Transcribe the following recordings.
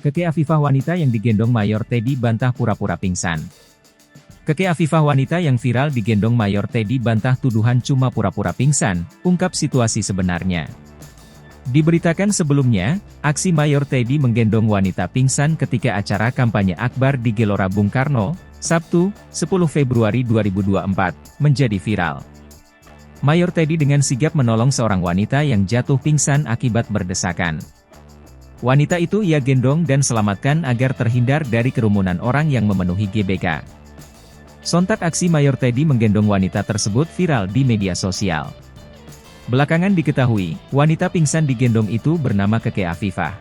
Keke Afifah wanita yang digendong Mayor Teddy bantah pura-pura pingsan. Keke Afifah wanita yang viral digendong Mayor Teddy bantah tuduhan cuma pura-pura pingsan, ungkap situasi sebenarnya. Diberitakan sebelumnya, aksi Mayor Teddy menggendong wanita pingsan ketika acara kampanye Akbar di Gelora Bung Karno, Sabtu, 10 Februari 2024, menjadi viral. Mayor Teddy dengan sigap menolong seorang wanita yang jatuh pingsan akibat berdesakan. Wanita itu ia gendong dan selamatkan agar terhindar dari kerumunan orang yang memenuhi GBK. Sontak aksi Mayor Teddy menggendong wanita tersebut viral di media sosial. Belakangan diketahui, wanita pingsan digendong itu bernama Keke Afifah.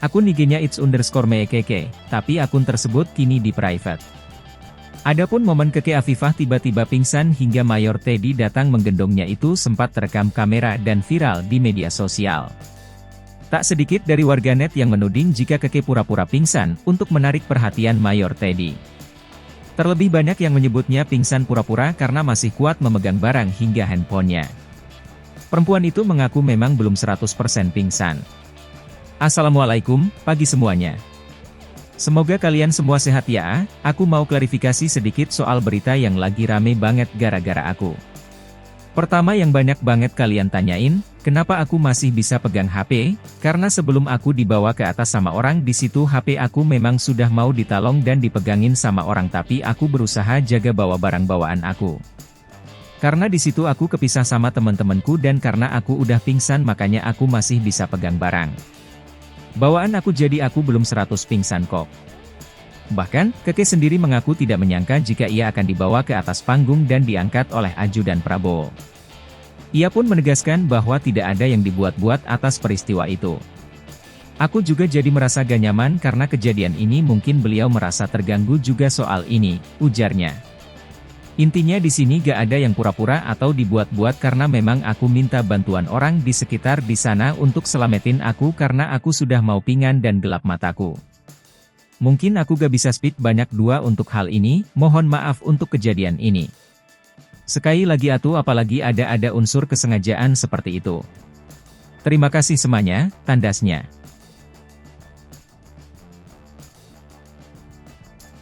Akun IG-nya its_mekeke, tapi akun tersebut kini di private. Adapun momen Keke Afifah tiba-tiba pingsan hingga Mayor Teddy datang menggendongnya itu sempat terekam kamera dan viral di media sosial. Tak sedikit dari warganet yang menuding jika Keke pura-pura pingsan untuk menarik perhatian Mayor Teddy. Terlebih banyak yang menyebutnya pingsan pura-pura karena masih kuat memegang barang hingga handphonenya. Perempuan itu mengaku memang belum 100% pingsan. Assalamualaikum, pagi semuanya. Semoga kalian semua sehat ya. Aku mau klarifikasi sedikit soal berita yang lagi rame banget gara-gara aku. Pertama yang banyak banget kalian tanyain, kenapa aku masih bisa pegang HP? Karena sebelum aku dibawa ke atas sama orang di situ HP aku memang sudah mau ditalong dan dipegangin sama orang tapi aku berusaha jaga bawa barang bawaan aku. Karena di situ aku kepisah sama teman-temanku dan karena aku udah pingsan makanya aku masih bisa pegang barang. Bawaan aku jadi aku belum 100 pingsan kok. Bahkan, Keke sendiri mengaku tidak menyangka jika ia akan dibawa ke atas panggung dan diangkat oleh ajudan Prabowo. Ia pun menegaskan bahwa tidak ada yang dibuat-buat atas peristiwa itu. Aku juga jadi merasa gak nyaman karena kejadian ini mungkin beliau merasa terganggu juga soal ini, ujarnya. Intinya di sini gak ada yang pura-pura atau dibuat-buat karena memang aku minta bantuan orang di sekitar di sana untuk selamatin aku karena aku sudah mau pingsan dan gelap mataku. Mungkin aku gak bisa speak banyak dua untuk hal ini, mohon maaf untuk kejadian ini. Sekali lagi apalagi ada unsur kesengajaan seperti itu. Terima kasih semuanya, tandasnya.